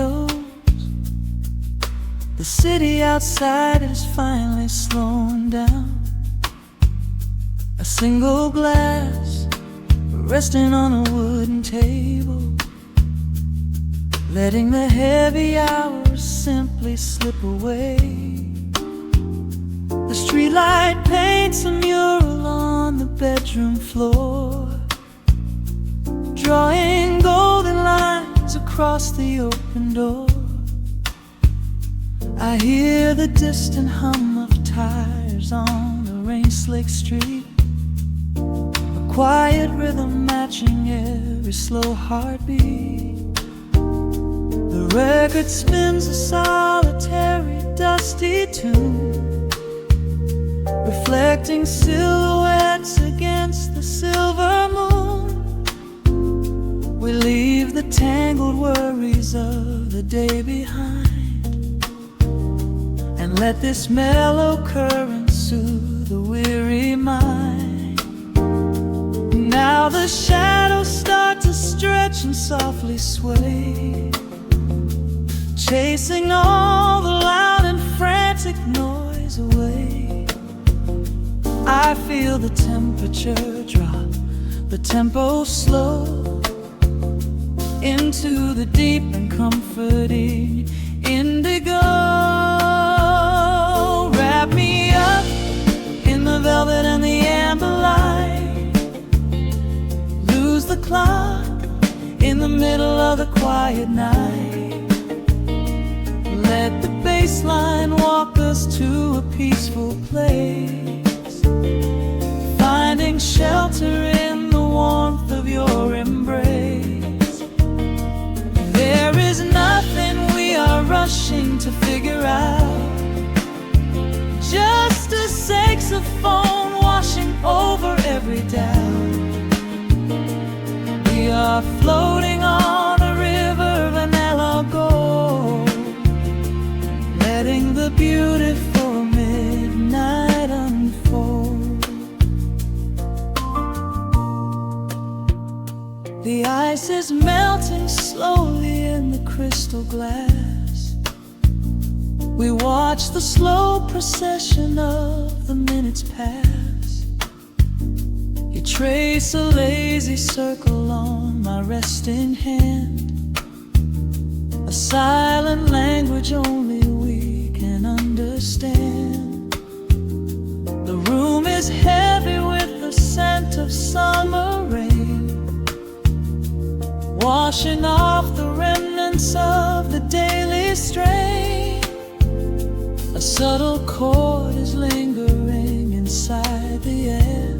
shadows. The city outside is finally slowing down. A single glass resting on a wooden table, letting the heavy hours simply slip away. The streetlight paints a mural on the bedroom floor, drawing golden lines across the open door. I hear the distant hum of tires on the rain-slicked street, a quiet rhythm matching every slow heartbeat. The record spins a solitary, dusty tune, reflecting silhouettes against the silver moon. We leave the tangled worries of the day behind, and let this mellow current soothe the weary mind. Now the shadows start to stretch and softly sway, chasing all the loud and frantic noise away. I feel the temperature drop, the tempo slow, into the deep and comforting indigo. Wrap me up in the velvet and the amber light, lose the clock in the middle of the quiet night. Let the bass line walk us to a peaceful place, finding shelter in the warmth of your embrace. There is nothing we are rushing to figure out, just a saxophone washing over every doubt. We are floating on a river, vanilla gold, letting the beautiful midnight unfold. The ice is melting slowly in the crystal glass. We watch the slow procession of the minutes pass. You trace a lazy circle on my resting hand, a silent language only we can understand. The room is heavy with the scent of summer rain, washing off the remnants of the daily strain. A subtle chord is lingering inside the air,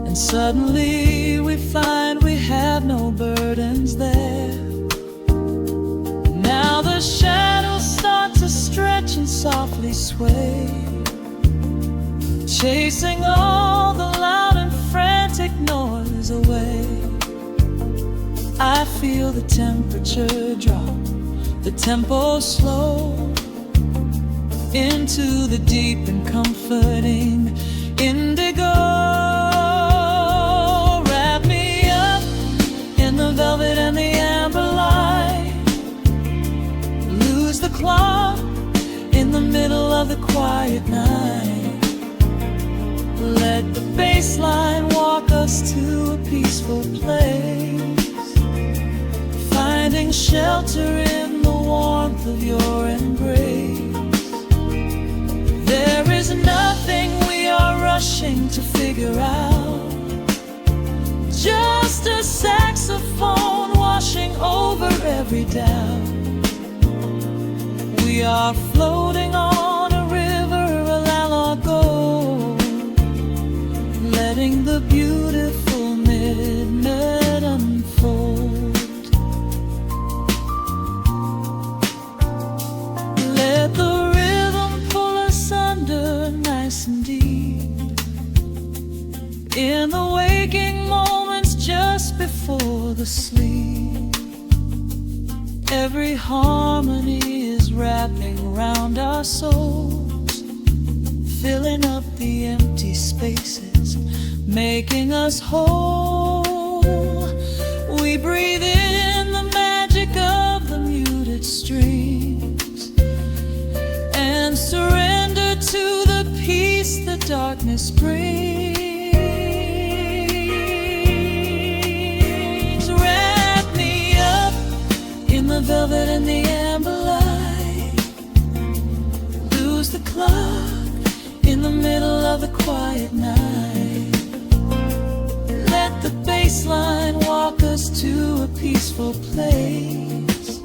and suddenly we find we have no burdens there. Now the shadows start to stretch and softly sway, chasing all the loud and frantic noise away. I feel the temperature drop, the tempo slow, into the deep and comforting indigo. Wrap me up in the velvet and the amber light, lose the clock in the middle of the quiet night. Let the bass line walk us to a peaceful place, finding shelter in the warmth of your embrace. There is nothing we are rushing to figure out, just a saxophone washing over every doubt. We are floating on a river, a la gold, letting the beautiful midnight unfold. Let the nice and deep, in the waking moments just before the sleep. Every harmony is wrapping around our souls, filling up the empty spaces, making us whole. We breathe in the magic of the darkness brings. Wrap me up in the velvet and the amber light. Lose the clock in the middle of the quiet night. Let the bass line walk us to a peaceful place,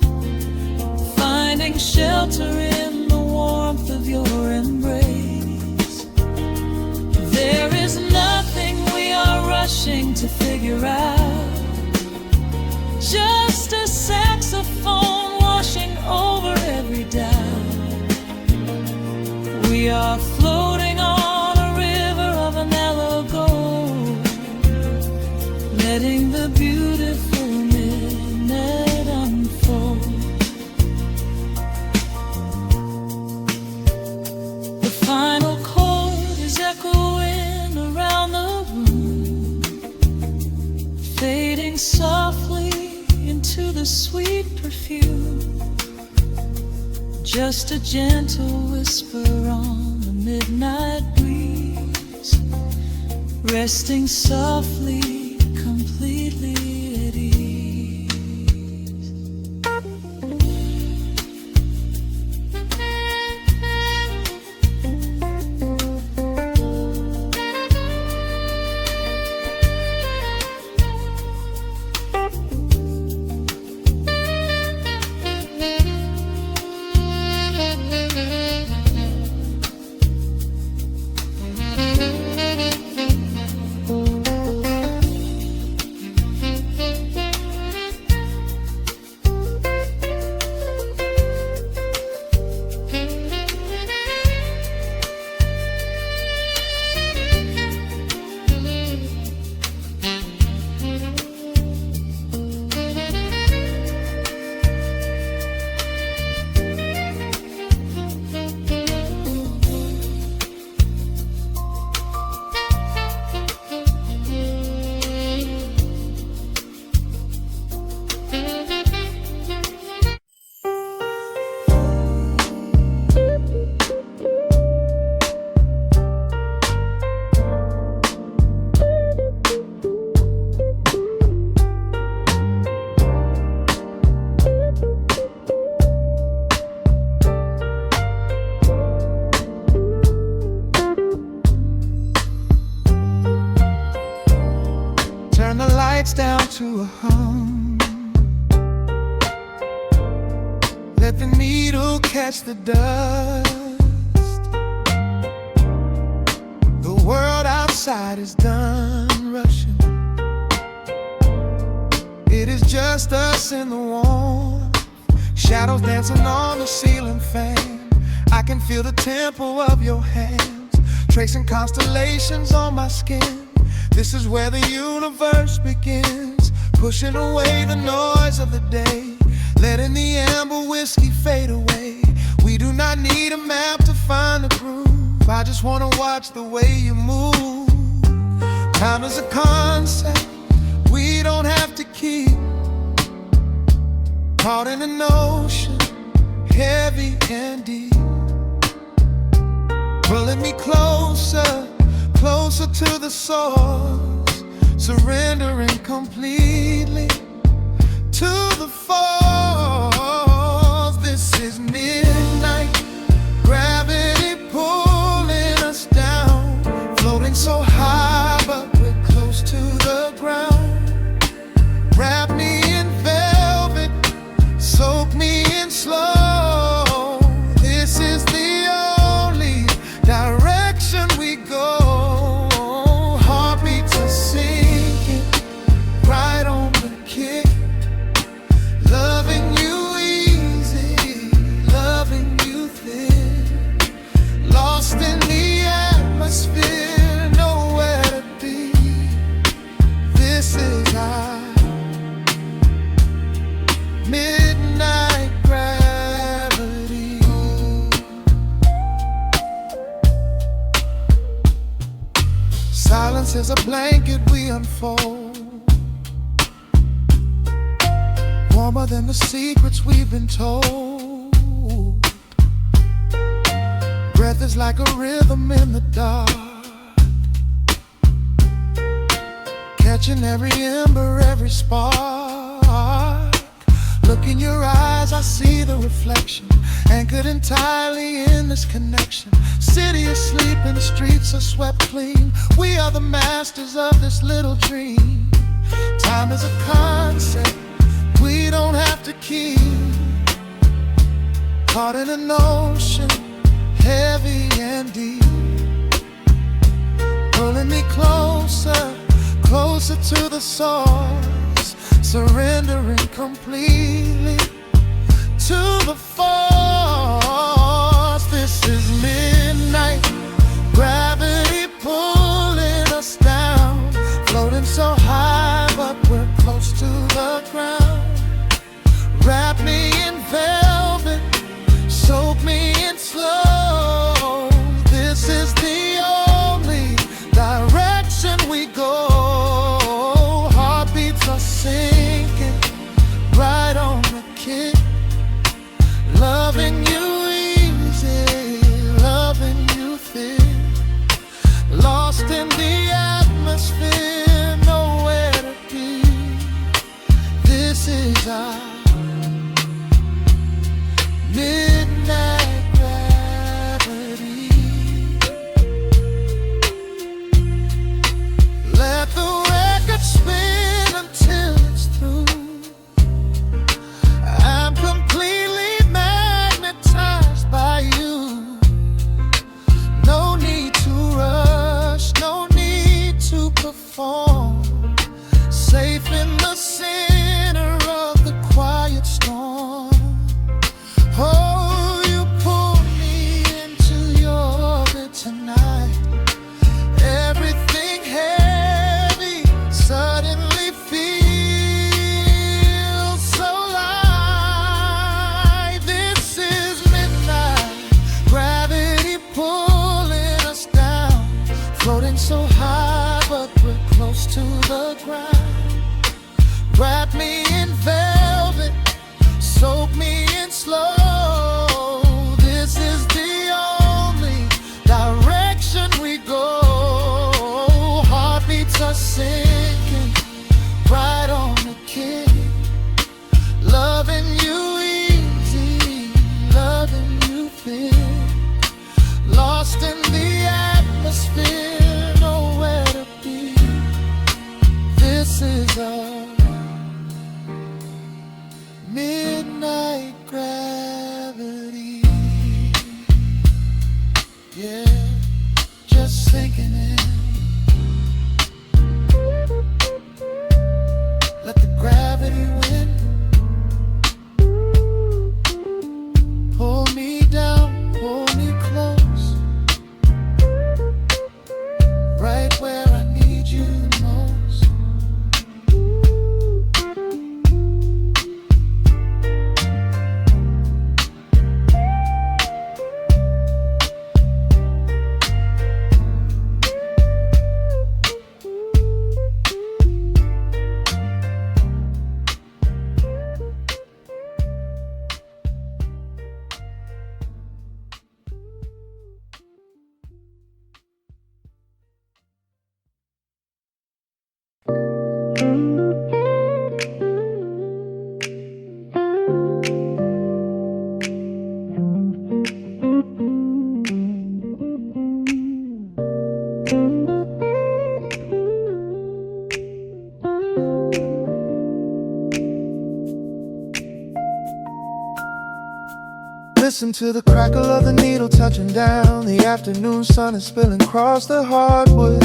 finding shelter in the warmth of your embrace. There is nothing we are rushing to figure out, just a saxophone washing over every doubt. We are floating on a river of a mellow gold, letting the beautiful midnight unfold. The final chord is echoing around the room, fading softly into the sweet perfume. Just a gentle whisper on the midnight breeze, resting softly, completely at ease. Turn the lights down to a hum. Let the needle catch the dust. The world outside is done rushing. It is just us in the warmth, shadows dancing on the ceiling fan. I can feel the tempo of your hands, tracing constellations on my skin. This is where the universe begins, pushing away the noise of the day, letting the amber whiskey fade away. We do not need a map to find the groove, I just wanna watch the way you move. Time is a concept we don't have to keep, caught in an ocean, heavy and deep, pulling me closer, closer to the source, surrendering completely to the force. This is midnight, gravity pulling us down, floating so high but we're close to the ground. Wrap me in velvet, soak me in slow. This is the only direction we go. Heartbeats are sinking, right on the kick. Loving you easy, loving you thin. Lost in the atmosphere, nowhere to be. This is our midnight gravity. Silence is a blanket we unfold, warmer than the secrets we've been told. Breath is like a rhythm in the dark, touching every ember, every spark. Look in your eyes, I see the reflection, anchored entirely in this connection. City asleep and the streets are swept clean. We are the masters of this little dream. Time is a concept we don't have to keep. Caught in an ocean, heavy and deep, pulling me closer, closer to the source, surrendering completely to the force. This is midnight, gravity pulling us down, floating so high but we're close to the ground. Wrap me in velvet, soak me in slow. This is the only direction we go. Heartbeats are sinking right on the kick. Loving you easy, loving you thick. Lost in the atmosphere, nowhere to be. This is our midnight gravity. Let the record spin until it's through. I'm completely magnetized by you. No need to rush, no need to perform. Safe in the center of the quiet storm. Oh, you pull me into your orbit tonight. Everything heavy suddenly feels so light. This is midnight, gravity pulling us down, floating so high but we're close to the ground. Wrap me in velvet, soak me in slow. This is the only direction we go. Heartbeats are sinking right on the kick. Loving you easy, loving you thick. Lost in the atmosphere, nowhere to be. This is a midnight gravity. Yeah, just sinking in. Let the gravity win. Pull me down, pull me close, right where I need you the most. Listen to the crackle of the needle touching down. The afternoon sun is spilling across the hardwood.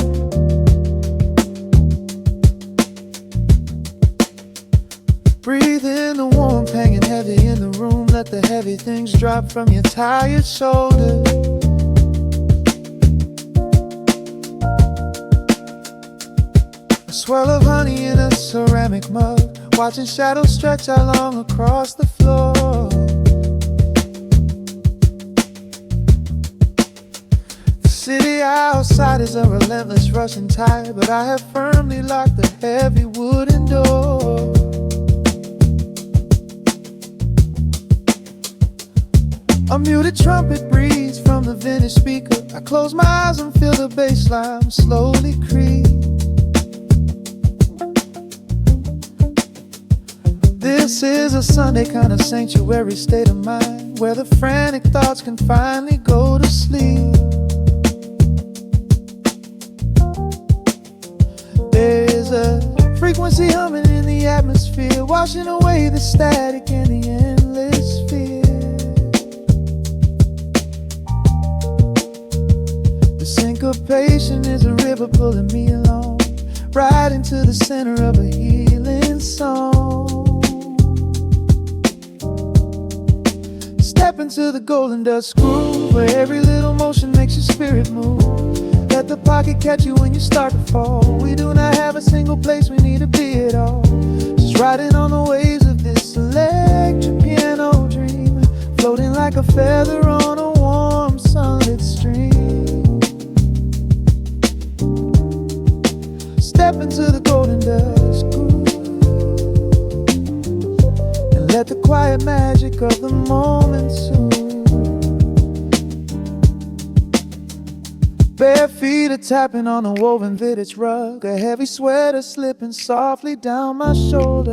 Breathe in the warmth hanging heavy in the room. Let the heavy things drop from your tired shoulders. A swirl of honey in a ceramic mug, watching shadows stretch out long across the floor. The city outside is a relentless rushing tide, but I have firmly locked the heavy wooden door. A muted trumpet breathes from the vintage speaker. I close my eyes and feel the bass line slowly creep. This is a Sunday kind of sanctuary state of mind, where the frantic thoughts can finally go to sleep. There is a frequency humming in the atmosphere, washing away the static and the endless fear. The syncopation is a river pulling me along, right into the center of a healing song. Step into the golden dust groove, where every little motion makes your spirit move. Let the pocket catch you when you start to fall. We do not have a single place we need to be at all. Just riding on the waves of this electric piano dream, floating like a feather on a warm sunlit stream. Step into the golden dust groove, and let the quiet magic of the moment soothe. Bare feet are tapping on a woven vintage rug, a heavy sweater slipping softly down my shoulder.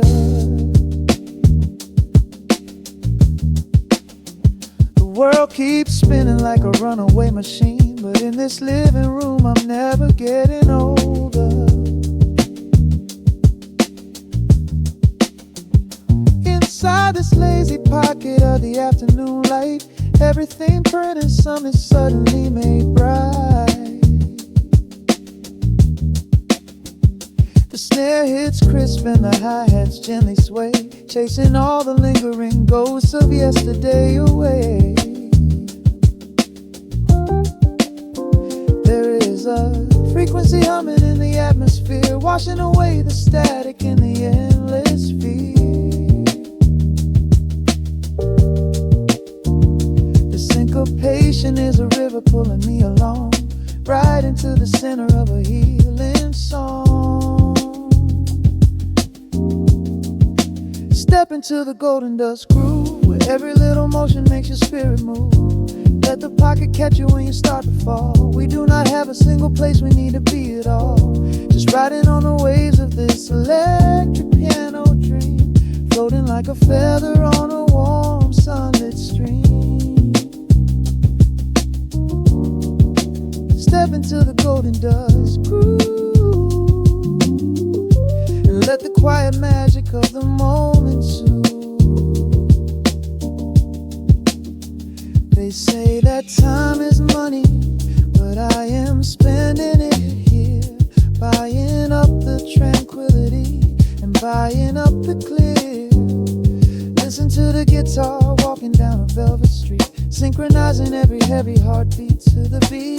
The world keeps spinning like a runaway machine, but in this living room I'm never getting older. Inside this lazy pocket of the afternoon light, everything burning, something suddenly made bright. The snare hits crisp and the hi-hats gently sway, chasing all the lingering ghosts of yesterday away. There is a frequency humming in the atmosphere, washing away the static and the endless fear. The syncopation is a river pulling me along, right into the center of a healing song. Step into the golden dust groove, where every little motion makes your spirit move. Let the pocket catch you when you start to fall. We do not have a single place we need to be at all. Just riding on the waves of this electric piano dream, floating like a feather on a warm sunlit stream. Step into the golden dust groove, and let the quiet magic of the moment soothe. They say that time is money, but I am spending it here, buying up the tranquility and buying up the clear. Listen to the guitar walking down a velvet street, synchronizing every heavy heartbeat to the beat.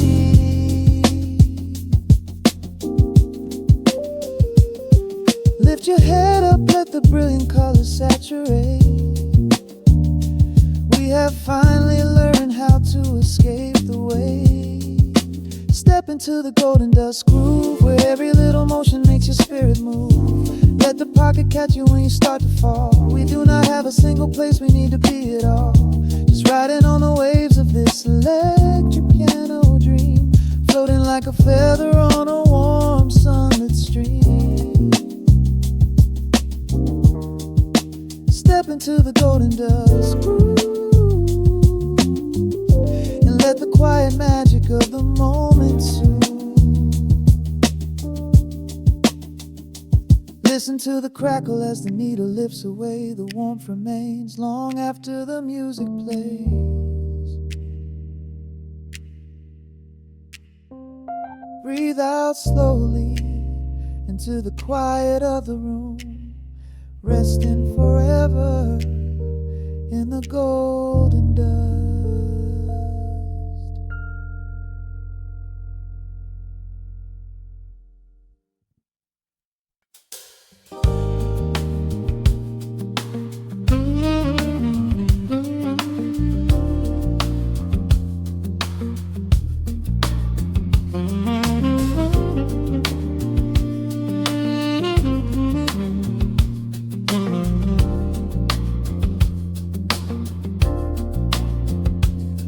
Lift your head up, let the brilliant colors saturate. We have finally learned how to escape the wave. Step into the golden dust groove, where every little motion makes your spirit move. Let the pocket catch you when you start to fall. We do not have a single place we need to be at all. Just riding on the waves of this electric piano dream, floating like a feather on a warm sunlit stream. Step into the golden dust groove, and let the quiet magic of the moment soothe. Listen to the crackle as the needle lifts away. The warmth remains long after the music plays. Breathe out slowly into the quiet of the room, resting forever in the golden dust.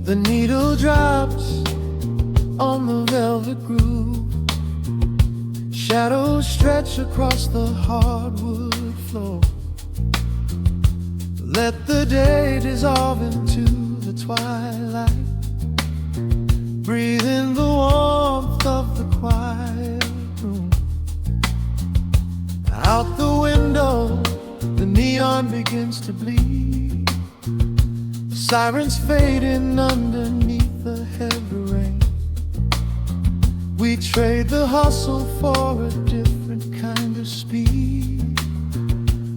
The needle drops on the velvet groove, shadows stretch across the hardwood floor. Let the day dissolve into the twilight. Breathe in the warmth of the quiet room. Out the window, the neon begins to bleed. The sirens fading underneath the heavy rain. We trade the hustle for a different kind of speed,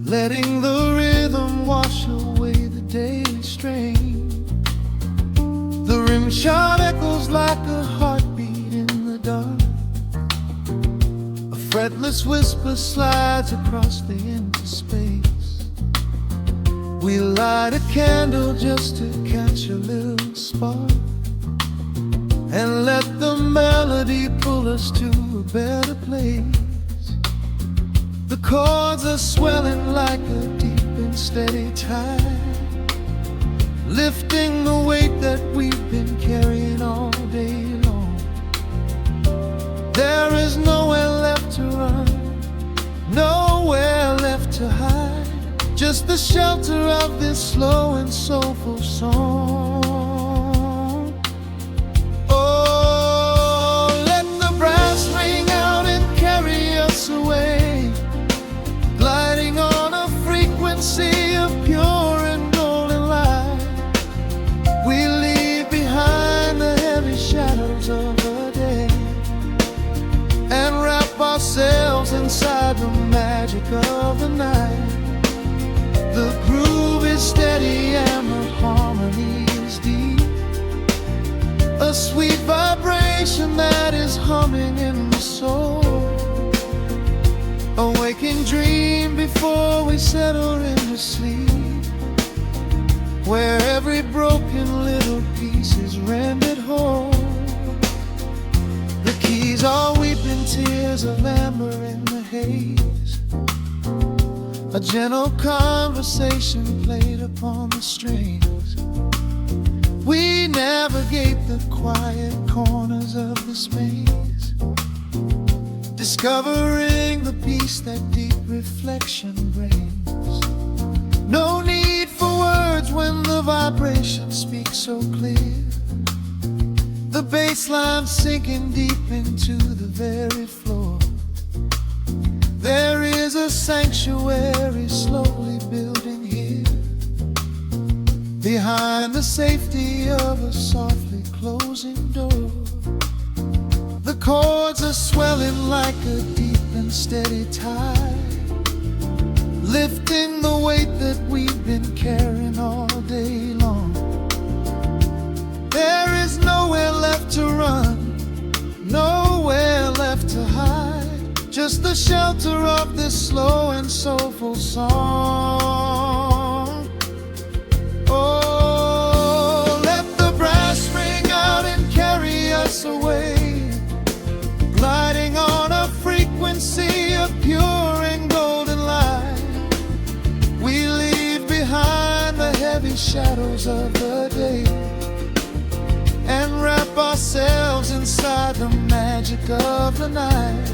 letting the rhythm wash away the daily strain. The rim shot echoes like a heartbeat in the dark. A fretless whisper slides across the empty space. We light a candle just to catch a little spark, and let the melody pull us to a better place. The chords are swelling like a deep and steady tide, lifting the weight that we've been carrying all day long. There is nowhere left to run, nowhere left to hide, just the shelter of this slow and soulful song. Oh, let the brass ring out and carry us away, gliding on a frequency of pure and golden light. We leave behind the heavy shadows of the day and wrap ourselves inside the magic of the night. The groove is steady and the harmony is deep, a sweet vibration that is humming in the soul. A waking dream before we settle into sleep, where every broken little piece is rendered whole. The keys are weeping tears of amber in the haze, a gentle conversation played upon the strings. We navigate the quiet corners of this maze, discovering the peace that deep reflection brings. No need for words when the vibration speaks so clear, the bass line sinking deep into the very floor. There is a sanctuary slowly building here, behind the safety of a softly closing door. The chords are swelling like a deep and steady tide, lifting the weight that we've been carrying all day long. There is nowhere left to run, nowhere left to hide, just the shelter of this slow and soulful song. Oh, let the brass ring out and carry us away, gliding on a frequency of pure and golden light. We leave behind the heavy shadows of the day and wrap ourselves inside the magic of the night.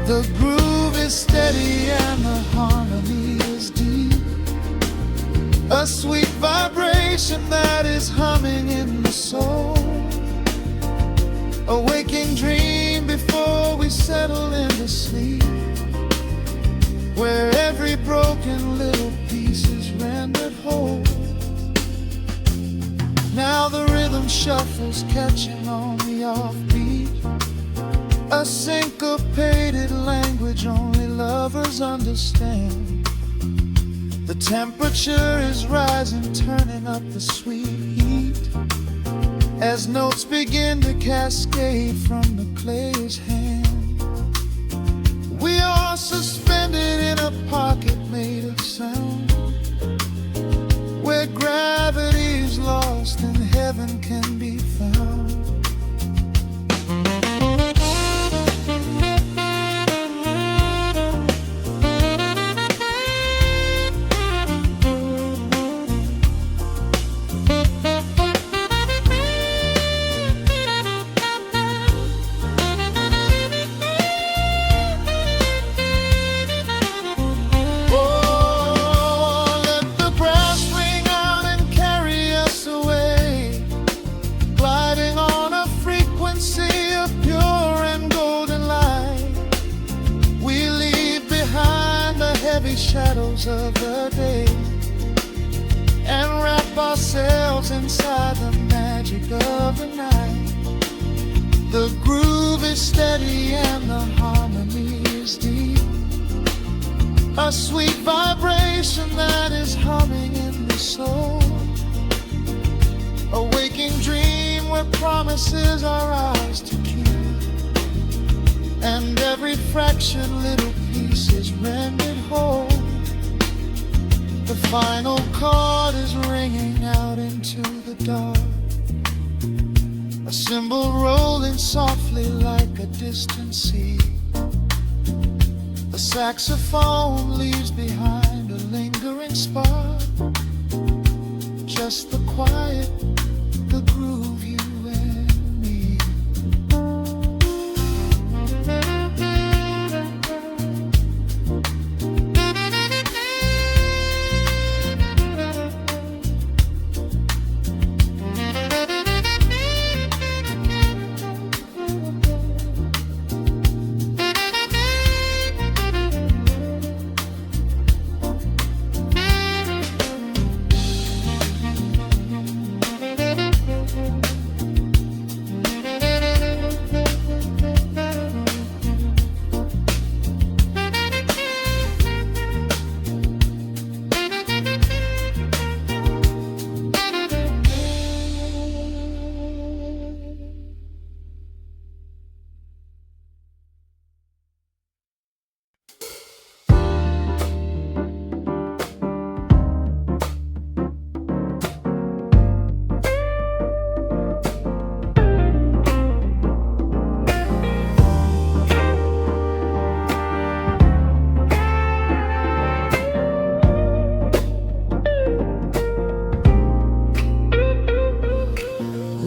The groove is steady and the harmony is deep, a sweet vibration that is humming in the soul. A waking dream before we settle into sleep, where every broken little piece is rendered whole. Now the rhythm shuffles, catching on the offbeat, a syncopated language only lovers understand. The temperature is rising, turning up the sweet heat, as notes begin to cascade from the player's hand. We are suspended in a pocket made of sound, where gravity is lost and heaven can be found. moments of the day and wrap ourselves inside the magic of the night. The groove is steady and the harmony is deep, a sweet vibration that is humming in the soul, a waking dream where promises are ours to keep, and every fraction little piece is rendered whole. The final chord is ringing out into the dark, a cymbal rolling softly like a distant sea. The saxophone leaves behind a lingering spark, just the quiet, the groove, you and me.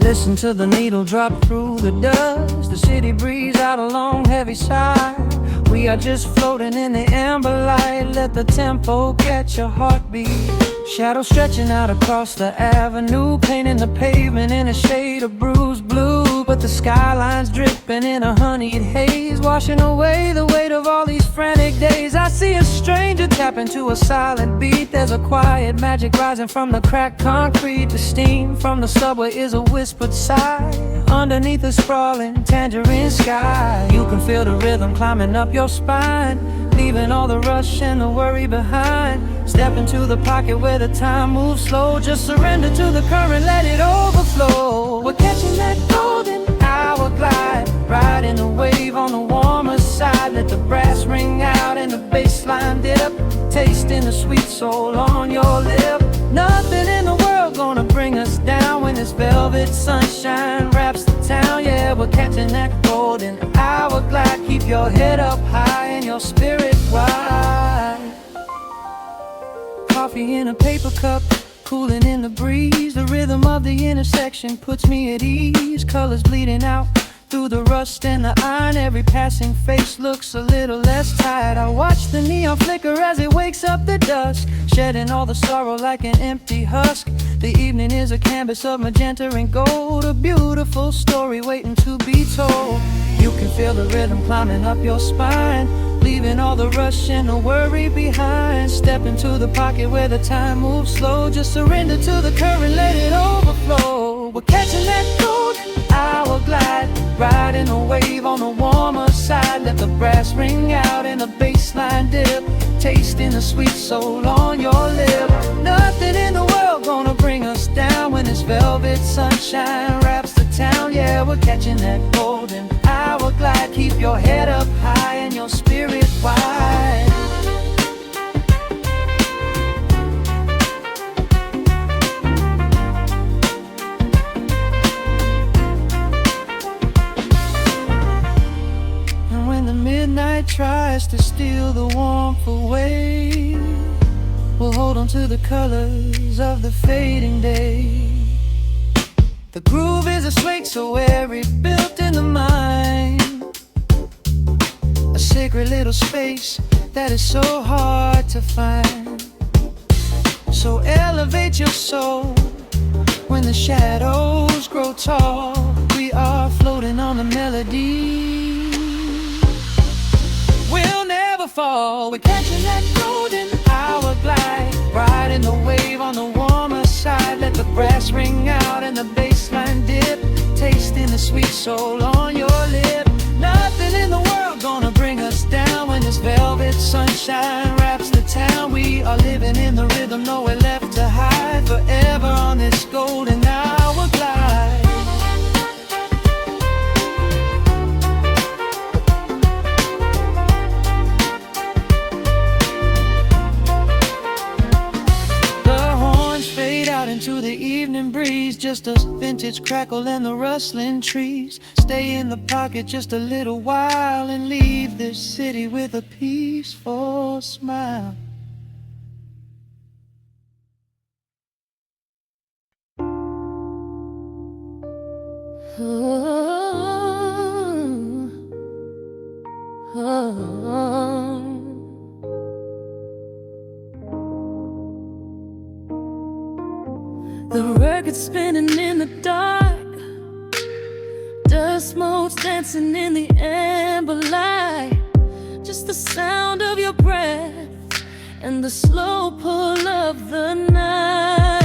Listen to the needle drop through the dust. The city breathes out a long heavy sigh. We are just floating in the amber light. Let the tempo catch your heartbeat. Shadows stretching out across the avenue, painting the pavement in a shade of bruised blue. But the skyline's dripping in a honeyed haze, washing away the weight of all these frantic days. I see a stranger tap into a silent beat. There's a quiet magic rising from the cracked concrete. The steam from the subway is a whispered sigh underneath the sprawling tangerine sky. You can feel the rhythm climbing up your spine, leaving all the rush and the worry behind. Step into the pocket where the time moves slow. Just surrender to the current, let it overflow. We're catching that golden hour glide, riding a wave on the warmer side. Let the brass ring out and the bass line dip, tasting the sweet soul on your lip. Nothing in the world gonna bring us down when this velvet sunshine wraps the town. Yeah, we're catching that golden hour glide. Keep your head up high and your spirit wide. Coffee in a paper cup, cooling in the breeze. The rhythm of the intersection puts me at ease. Colors bleeding out through the rust and the iron. Every passing face looks a little less tired. I watch the neon flicker as it wakes up the dusk, shedding all the sorrow like an empty husk. The evening is a canvas of magenta and gold, a beautiful story waiting to be told. You can feel the rhythm climbing up your spine, leaving all the rush and the worry behind. Step into the pocket where the time moves slow. Just surrender to the current, let it overflow. We're catching that golden hour glide, riding a wave on the warmer side. Let the brass ring out and the bass line dip, tasting the sweet soul on your lip. Nothing in the world gonna bring us down when this velvet sunshine wraps the town. Yeah, we're catching that golden hour glide. Keep your head up high and your spirit wide. And when the midnight tries to steal the warmth away, we'll hold on to the colors of the fading day. The groove is a swing so airy, built in the mind, a sacred little space that is so hard to find. So elevate your soul when the shadows grow tall. We are floating on the melody. We'll never never fall. We're catching that golden hour glide, riding the wave on the warmer side. Let the brass ring out and the bass line dip, tasting the sweet soul on your lip. Nothing in the world gonna bring us down when this velvet sunshine wraps the town. We are living in the rhythm, nowhere left to hide, forever on this golden hour glide. Into the evening breeze, just a vintage crackle and the rustling trees. Stay in the pocket just a little while and leave this city with a peaceful smile. The record spinning in the dark, dust motes dancing in the amber light. Just the sound of your breath and the slow pull of the night.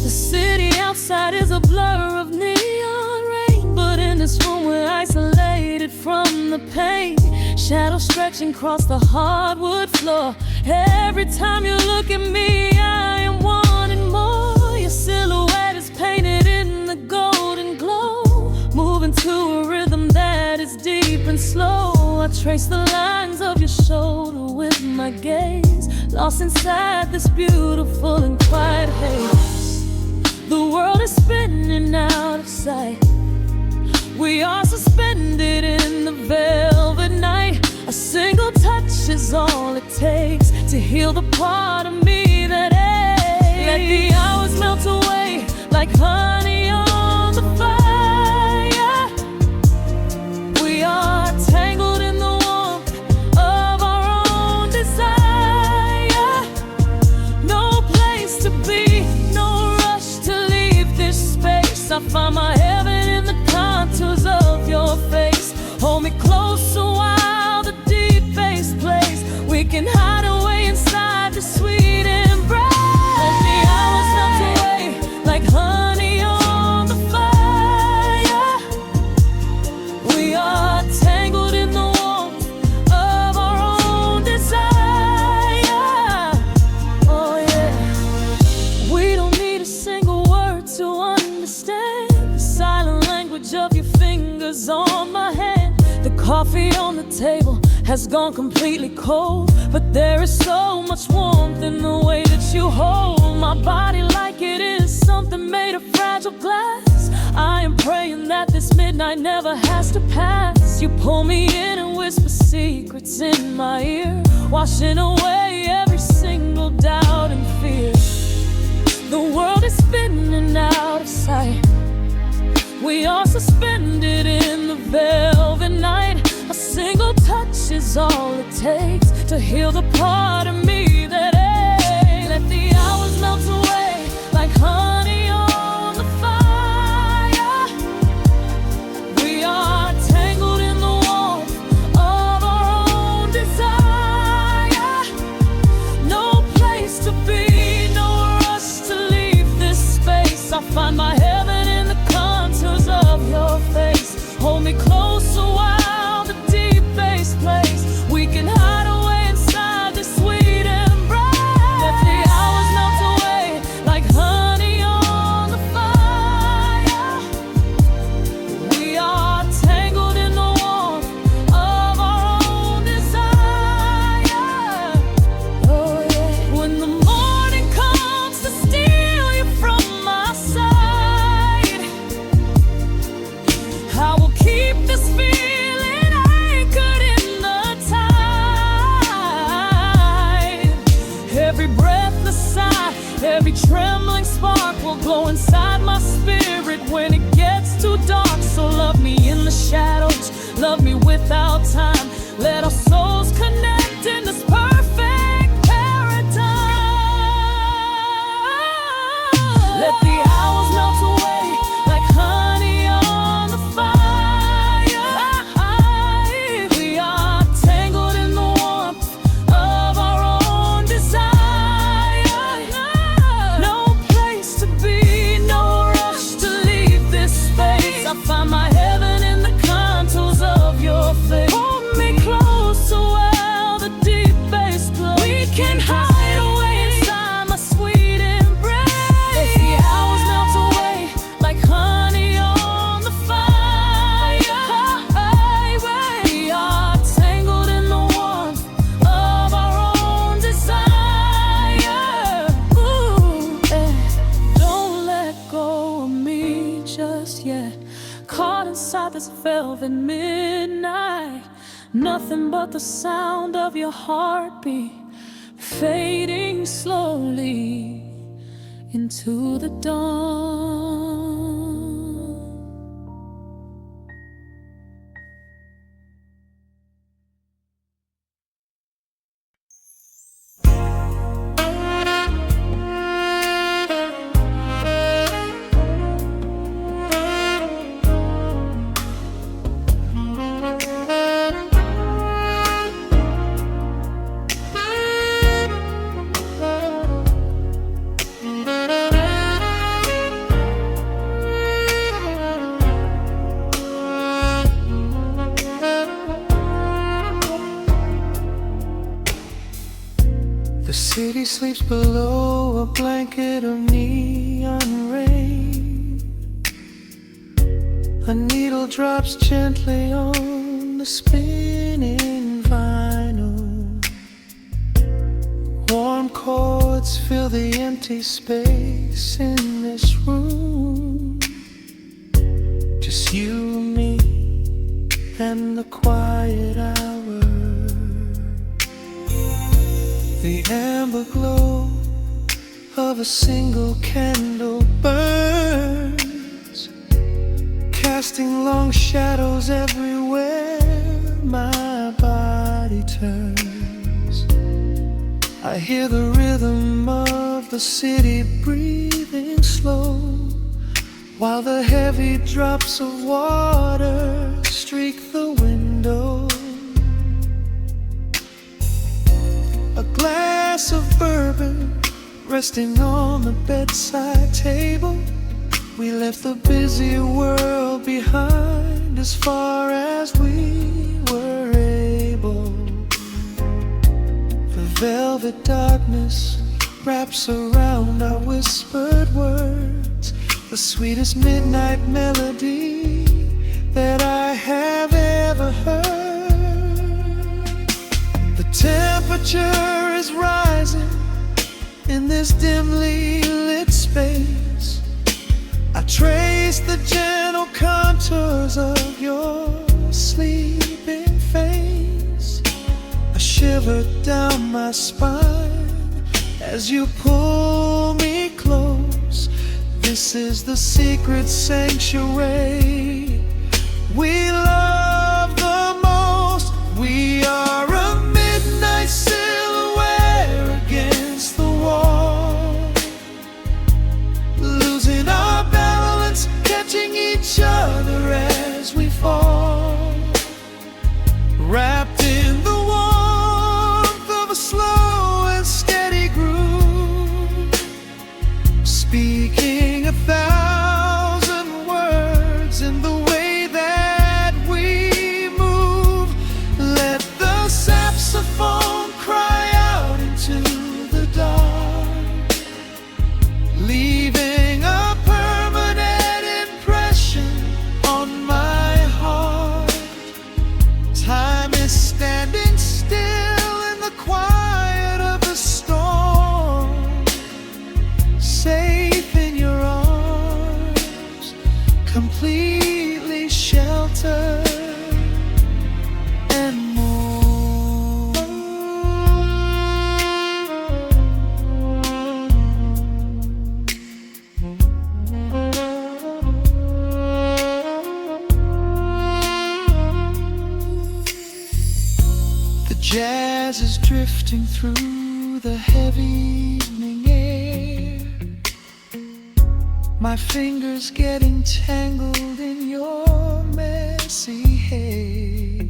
The city outside is a blur of neon rain, but in this room we're isolated from the pain. Shadows stretching across the hardwood floor. Every time you look at me, I am wanting more. Your silhouette is painted in the golden glow, moving to a rhythm that is deep and slow. I trace the lines of your shoulder with my gaze, lost inside this beautiful and quiet haze. The world is spinning out of sight. We are suspended in the velvet night. A single touch is all it takes to heal the part of me that aches. Let the hours melt away like honey on the fire. We are tangled in the warmth of our own desire. No place to be, no rush to leave this space. I find my heaven in the contours of your face. Hold me close a while the deep bass plays. We can hide away inside the sweet embrace. Let the hours melt away like honey on the fire. We are tangled in the warmth of our own desire. Oh yeah. We don't need a single word to understand the silent language of your fingers on my hand. The coffee on the table has gone completely cold, but there is so much warmth in the way that you hold my body like it is something made of fragile glass. I am praying that this midnight never has to pass. You pull me in and whisper secrets in my ear, washing away every single doubt and fear. The world is spinning out of sight. We are suspended in the velvet night. A single touch is all it takes to heal the part of me that aches. Let the hours melt away like honey on the fire. We are tangled in the warmth of our own desire. No place to be, no rush to leave this space. I find my heaven in the contours of your face. Hold me close a while the deep bass plays. We can hide away inside this sweet embrace. Let the hours melt away like honey on the fire. We are tangled in the warmth of our own desire. Oh yeah. When the morning comes to steal you from my side, I will keep this feeling anchored in the tide. Every breathless sigh, every trembling spark will glow inside my spirit when it gets too dark. So love me in the shadows, love me without time. Let our souls connect in this perfect paradise. Let the hours melt away like honey on the fire. We are tangled in the inside this velvet midnight. Nothing but the sound of your heartbeat fading slowly into the dawn. The city sleeps below a blanket of neon rain. A needle drops gently on the spinning vinyl. Warm chords fill the empty space in this room. Just you, me, and the quiet hour. The amber glow of a single candle burns, casting long shadows everywhere my body turns. I hear the rhythm of the city breathing slow, while the heavy drops of water streak the window. A glass of bourbon resting on the bedside table. We left the busy world behind as far as we were able. The velvet darkness wraps around our whispered words, the sweetest midnight melody that I have ever heard. The temperature is rising in this dimly lit space. I trace the gentle contours of your sleeping face. A shiver down my spine as you pull me close. This is the secret sanctuary we love the most. We are a midnight silhouette against the wall, losing our balance, catching each other as we fall, wrapped in the warmth of a slow and steady groove, speaking 1,000 words in the way that we move. Let the saxophone cry out into the dark, leaving a permanent impression on my heart. Time is standing still in the quiet of the storm, safe in your arms, completely sheltered and more. The jazz is drifting through the heavy evening air, my fingers getting tangled in your messy hair.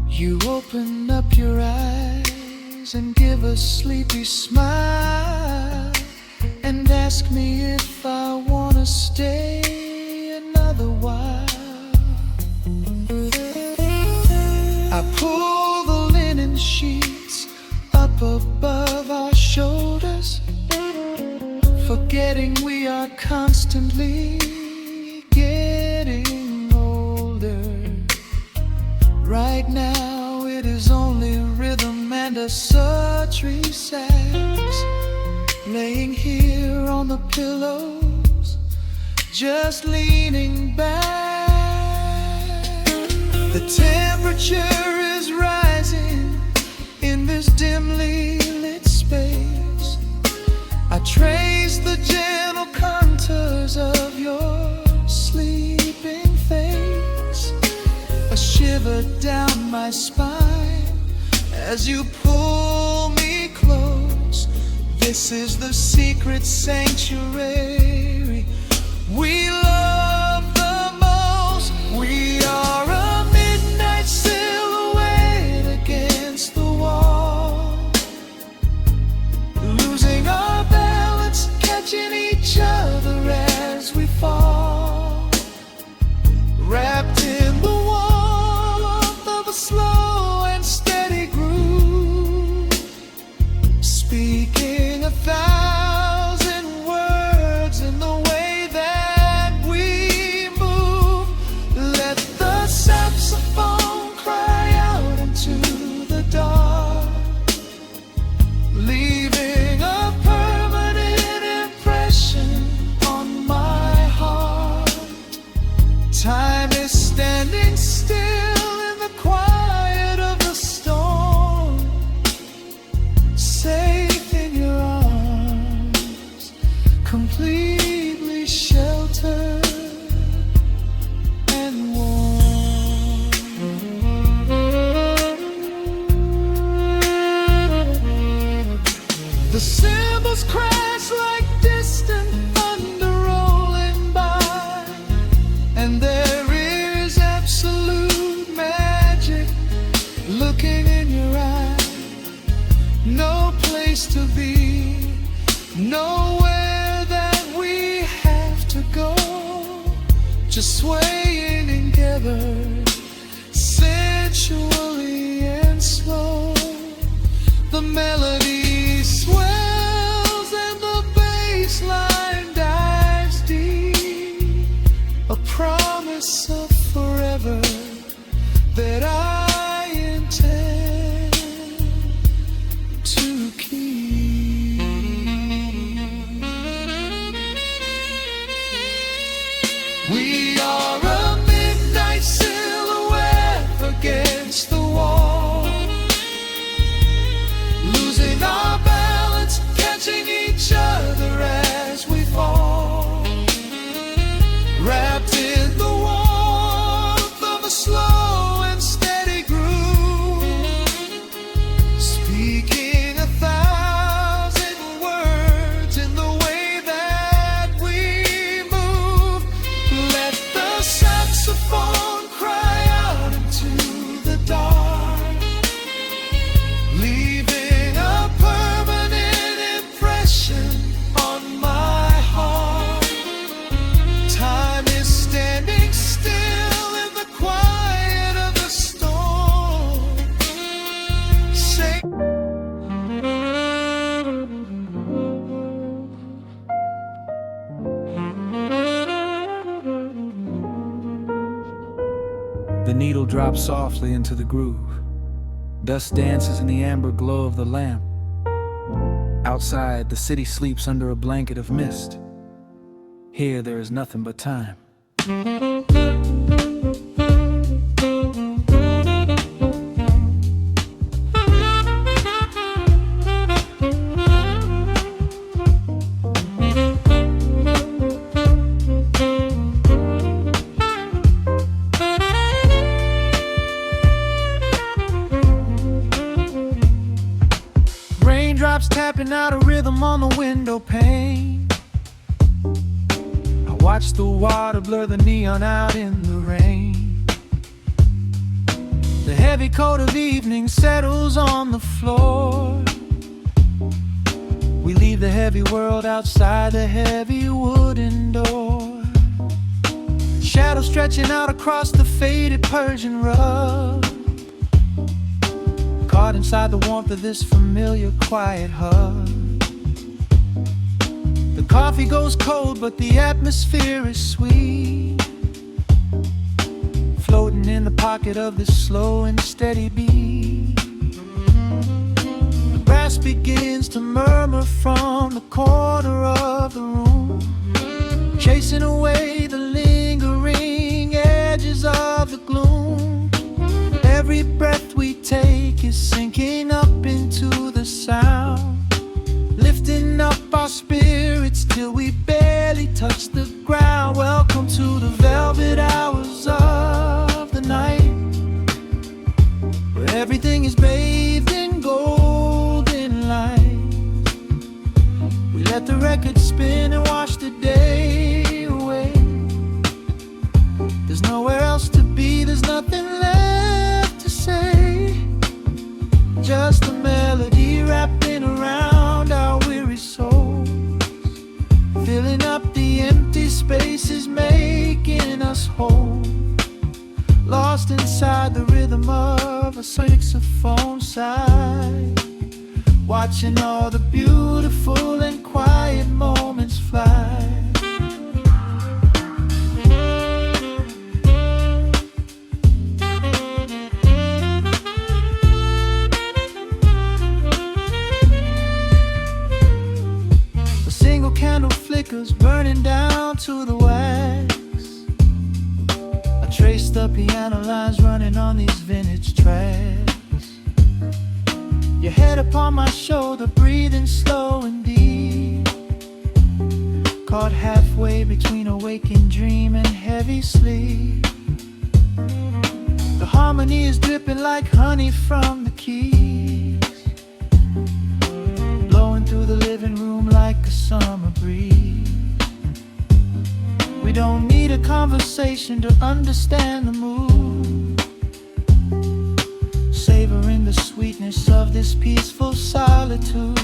You open up your eyes and give a sleepy smile, and ask me if I wanna stay another while. I pull the linen sheets up above our shoulders, forgetting we are constantly getting older. Right now it is only rhythm and a sultry sax, laying here on the pillows, just leaning back The temperature is rising in this dimly lit space. I trace the gentle contours of your sleeping face. A shiver down my spine as you pull me close. This is the secret sanctuary we love the most. We are a midnight silhouette against the wall, losing our balance, catching each other as we fall, wrapped in the warmth of a slow and steady groove, speaking 1,000 words in the way that we move. Let the saxophone cry out into the dark, leaving a permanent impression on my heart. Time is standing still in the quiet of the storm, safe in your arms, completely sheltered and warm. The cymbals crash like distant thunder rolling by, and there is absolute magic looking in your eyes. No place to be, nowhere that we have to go, just swaying together, sensually and slow. The melody swells and the bass line dives deep, a promise of forever that I intend to keep. We are a midnight silhouette against the wall, losing our balance, catching each other as we fall, wrapped in the warmth of a slow and steady groove, speaking 1,000 words in the way that we move. Let the saxophone cry out into the dark, leaving a permanent impression on my heart. Time is standing still in the quiet of the storm. Say The needle drops softly into the groove. Dust dances in the amber glow of the lamp. Outside, the city sleeps under a blanket of mist. Here, there is nothing but time. Raindrops tapping out a rhythm on the window pane. I watch the water blur the neon out in the rain. The heavy coat of evening settles on the floor. We leave the heavy world outside the heavy wooden door. Shadows stretching out across the faded Persian rug, caught inside the warmth of this familiar quiet hug. The coffee goes cold, but the atmosphere is sweet, floating in the pocket of this slow and steady beat. The grass begins to murmur from the corner of the room, chasing away the lingering edges of the gloom. touch the ground. Welcome to the velvet hours of the night, where everything is bathed in golden light. We let the record spin and wash the day away. There's nowhere else to be, there's nothing left to say. Just a melody wrapping around our weary souls, filling up the empty spaces, making us whole. Lost inside the rhythm of a saxophone sigh, watching all the beautiful and quiet moments fly. A single candle flickers, burning down to the wax. I trace the piano lines running on these vintage tracks. Your head upon my shoulder, breathing slow and deep, caught halfway between a waking dream and heavy sleep. The harmony is dripping like honey from the keys, blowing through the living room like a summer breeze. We don't need a conversation to understand the mood, savoring the sweetness of this peaceful solitude.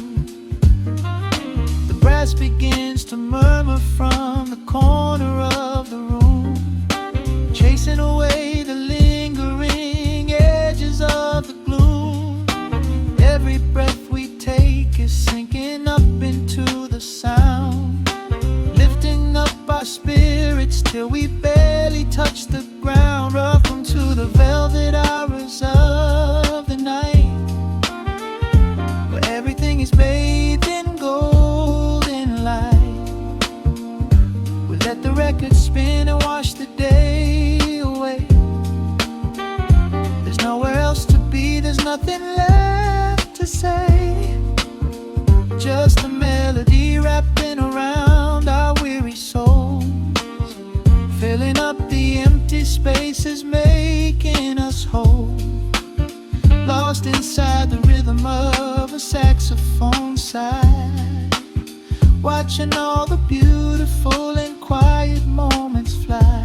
The brass begins to murmur from the corner of the room, chasing away the lingering edges of the gloom. Every breath we take is sinking up into the sound, lifting up our spirits till we barely touch the ground. Welcome to the velvet hours of the night, where everything is bathed in golden light. We let the record spin and wash the day away. There's nowhere else to be, there's nothing left to say. Just a melody wrapping around our weary souls, filling up the empty spaces, making us whole. Lost inside the rhythm of a saxophone sigh, watching all the beautiful and quiet moments fly.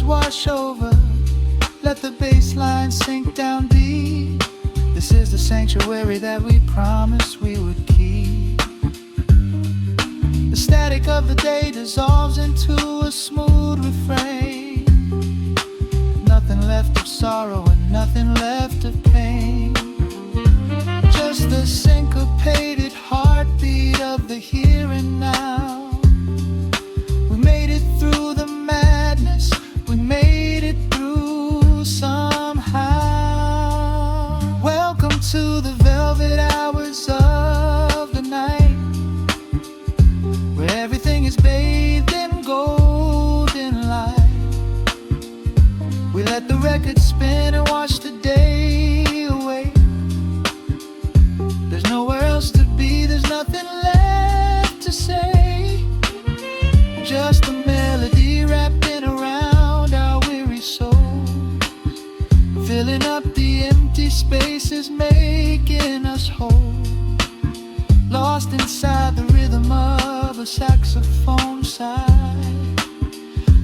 Wash over, let the bass line sink down deep. This is the sanctuary that we promised we would keep. The static of the day dissolves into a smooth refrain. Nothing left of sorrow and nothing left of pain, just the syncopated heartbeat of the here and now. We made it through the madness, we made it through somehow. Welcome to the velvet hours of the night, where everything is bathed in golden light. We let the record spin and wash the day away. There's nowhere else to be, there's nothing left to say. Just a melody wrapping around our weary souls, filling up the empty spaces, making us whole. Lost inside the rhythm of a saxophone sigh,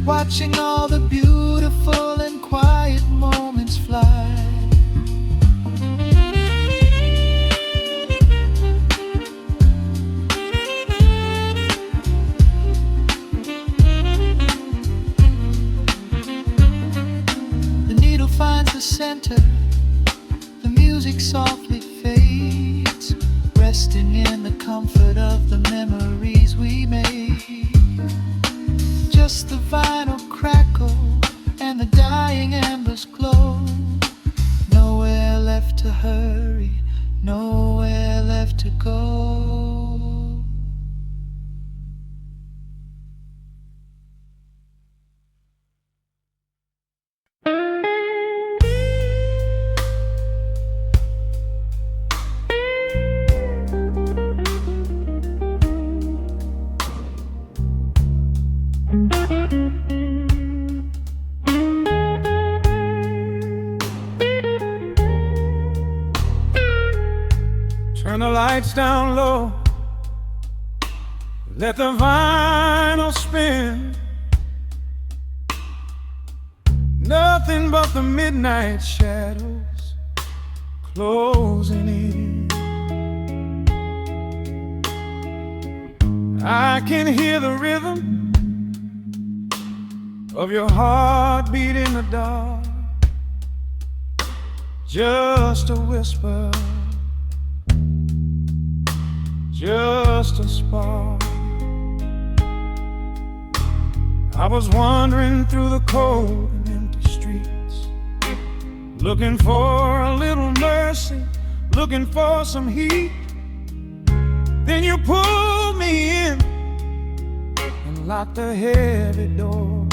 watching all the beautiful and quiet moments fly. Finds the center, the music softly fades, resting in the comfort of the memories we made. Just the vinyl crackle and the dying embers glow. lights down low, let the vinyl spin. Nothing but the midnight shadows closing in. I can hear the rhythm of your heartbeat in the dark, just a whisper, just a spark. I was wandering through the cold and empty streets, looking for a little mercy, looking for some heat. Then you pulled me in and locked the heavy door,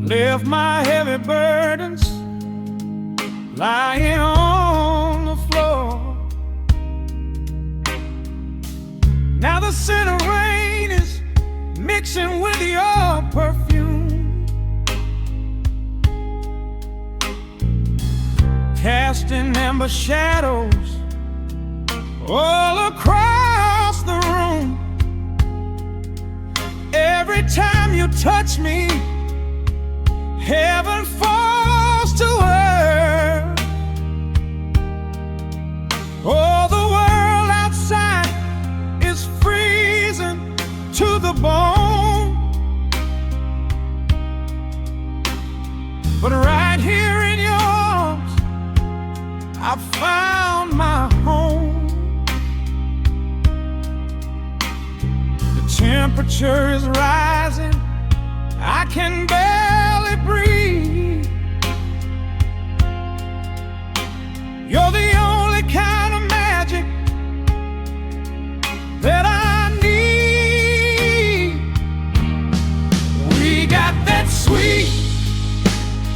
left my heavy burdens lying on the floor. Now the scent of rain is mixing with your perfume, casting amber shadows all across the room. Every time you touch me, heaven falls to earth. Oh, the world outside is freezing to the bone, but right here in your arms I found my home. The temperature is rising, I can barely breathe. You're the only kind of magic that I need. We got that sweet,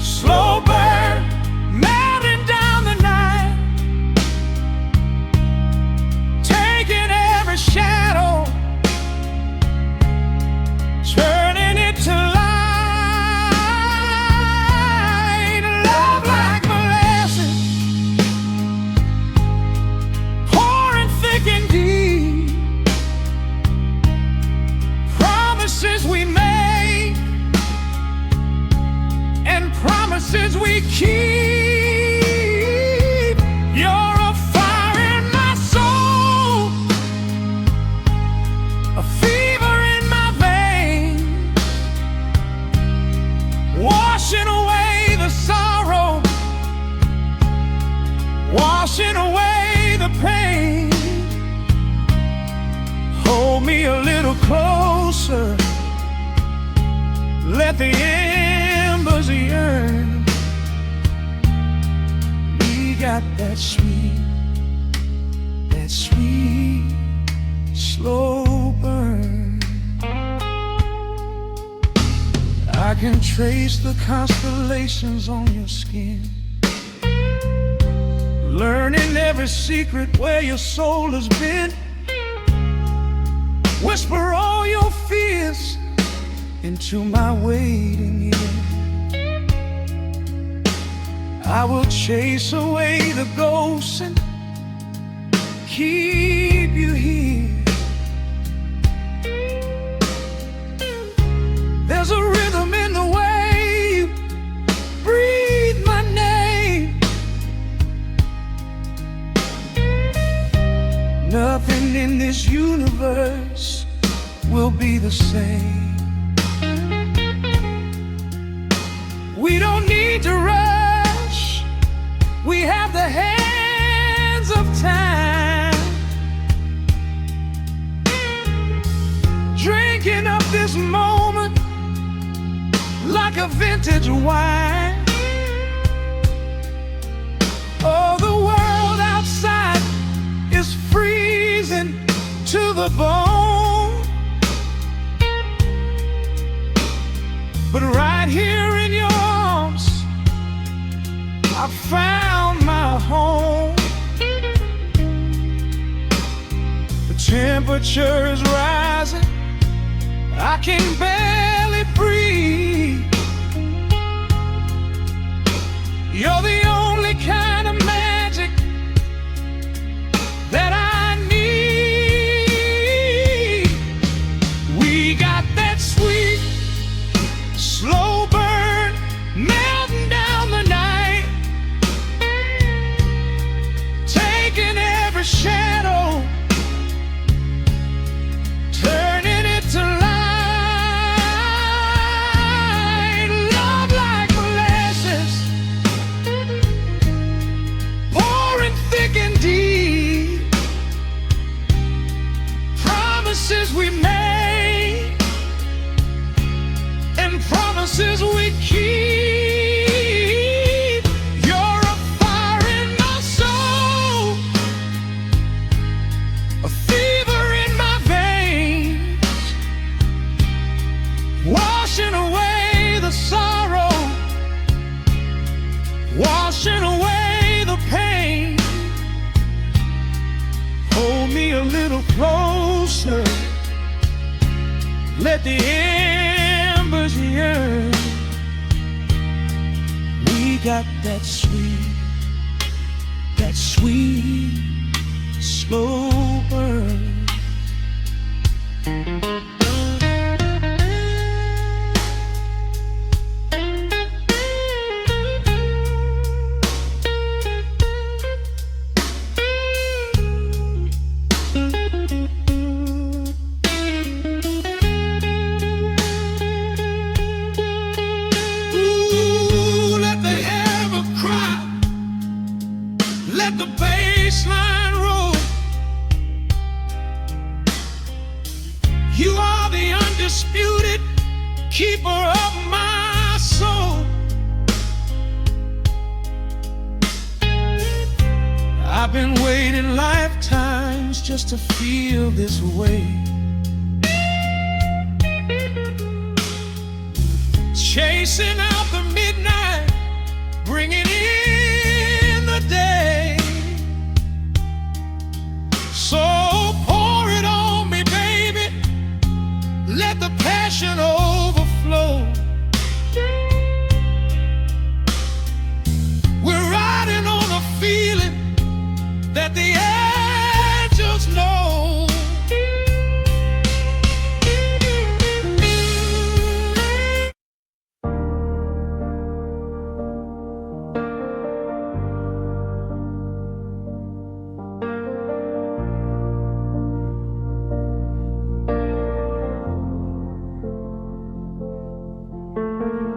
slow burn melting down the night, taking every shadow, turning it to light. Love like molasses, pouring thick and deep. Promises we make and promises we keep. You're a fire in my soul, a fever in my veins, washing away the sorrow, washing away the pain. Hold me a little closer, let the embers yearn. We got that sweet, slow burn. I can trace the constellations on your skin, learning every secret where your soul has been. Whisper all your fears into my waiting ear. I will chase away the ghosts and keep you here. There's a rhythm in the way you breathe my name. Nothing in this universe will be the same. We don't need to rush, we have the hands of time, drinking up this moment like a vintage wine. Oh, the world outside is freezing to the bone, but right here in your arms I found my home. The temperature is rising, I can barely breathe. You're the only kind of magic we keep. You're a fire in my soul, a fever in my veins, washing away the sorrow, washing away the pain. Hold me a little closer, let the embers yearn. We got that sweet, slow burn. Let the bass line roll. You are the undisputed keeper of my soul. I've been waiting lifetimes just to feel this way. Chasing out the midnight, bringing in the day. So pour it on me, baby, let the passion overflow. We're riding on a feeling that the angels know.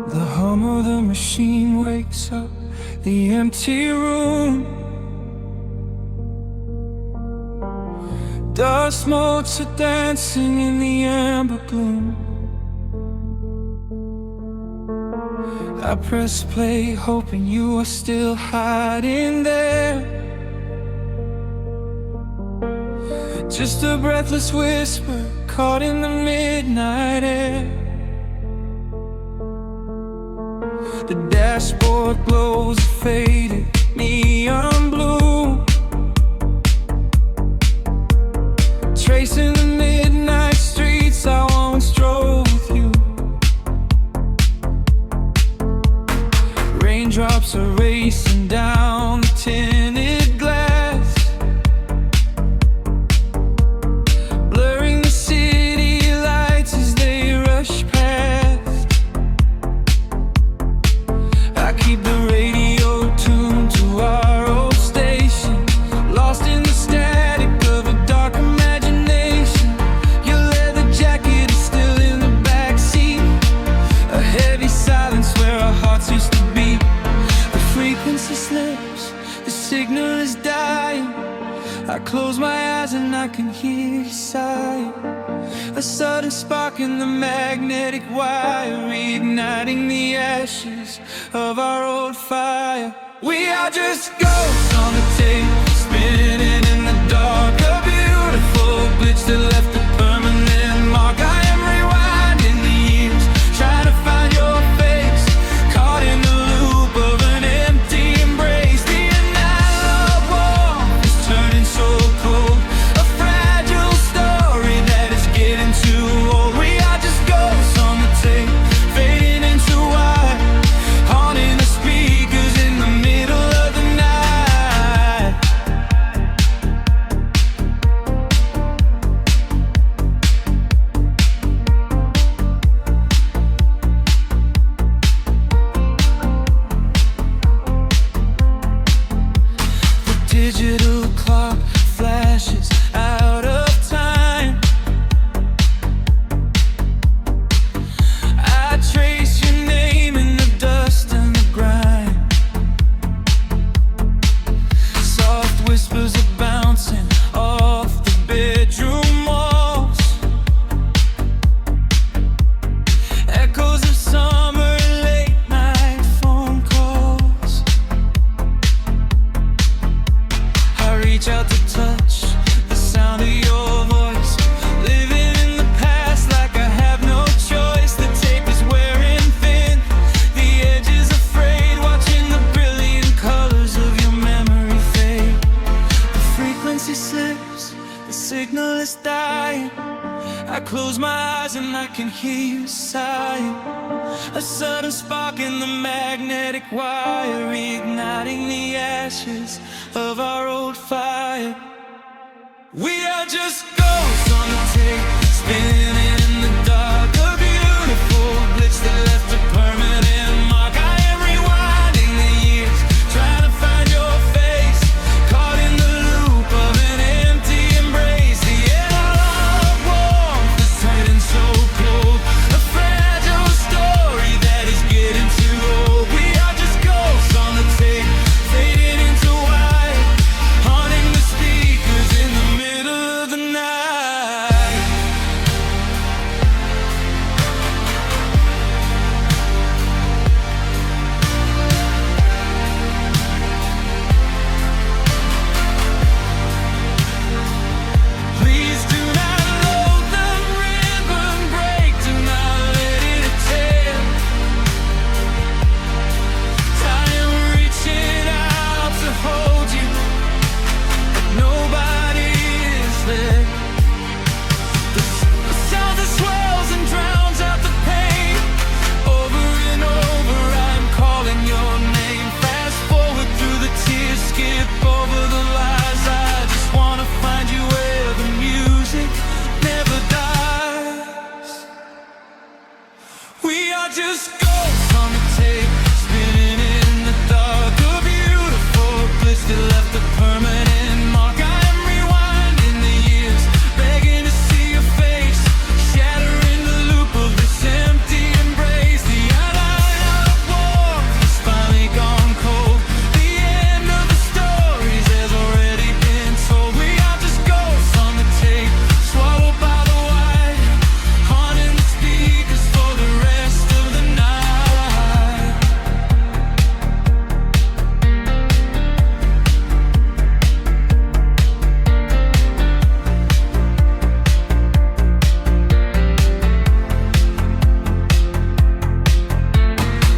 The hum of the machine wakes up the empty room. Dust motes are dancing in the amber gloom. I press play, hoping you are still hiding there. Just a breathless whisper caught in the midnight air. The dashboard glows a faded neon blue, tracing the midnight streets I once drove with you. Raindrops are racing down the tinted glass, blurring the city lights as they rush past. I keep the radio tuned to our old station, lost in the static of a dark imagination. Your leather jacket is still in the backseat, a heavy silence where our hearts used to beat. The frequency slips, the signal is dying. I close my eyes and I can hear you sighing. A sudden spark in the magnetic wire, reigniting the ashes of our old fire. We are just ghosts on the tape, spinning in the dark. A beautiful glitch that left a permanent mark. I am rewinding the years, trying to find your face, caught in the loop of an empty embrace. The analog warmth is turning so cold, a fragile story that is getting too old. We are just ghosts on the tape, fading into white, haunting the speakers in the middle of the night. eyes and I can hear you sighing. A sudden spark in the magnetic wire, reigniting the ashes of our old fire. We are just ghosts on the tape, spinning in the dark. A beautiful glitch that left a permanent mark. I am rewinding the years, trying to find your face, caught in the loop of an empty embrace. The air warmth is turning so cold, a fragile story that is getting too old. We are just ghosts on the tape, fading into white, haunting the speakers in the middle of the night. Please do not load the ribbon break, do not let it tear. I am reaching out to hold you, but nobody is there. The sound that swells and drowns out the pain. Over and over I'm calling your name. Fast forward through the tears, skip over the lies. I just wanna find you where the music never dies. We are just ghosts on the tape, spinning in the dark. A beautiful glitch that left a permanent mark. I am rewinding the years, begging to see your face, shattering the loop of this empty embrace. The outline of warmth has finally gone cold. The end of the stories has already been told. We are just ghosts on the tape, swallowed by the wire, haunting the speakers for the rest of the night.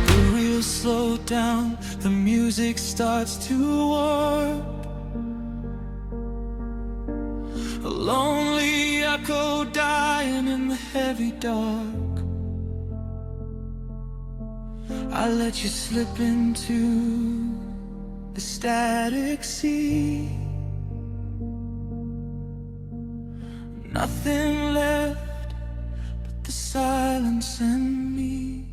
The reels slow down, the music starts to warp. A lonely echo dying in the heavy dark. I let you slip into the static sea. Nothing left but the silence and me.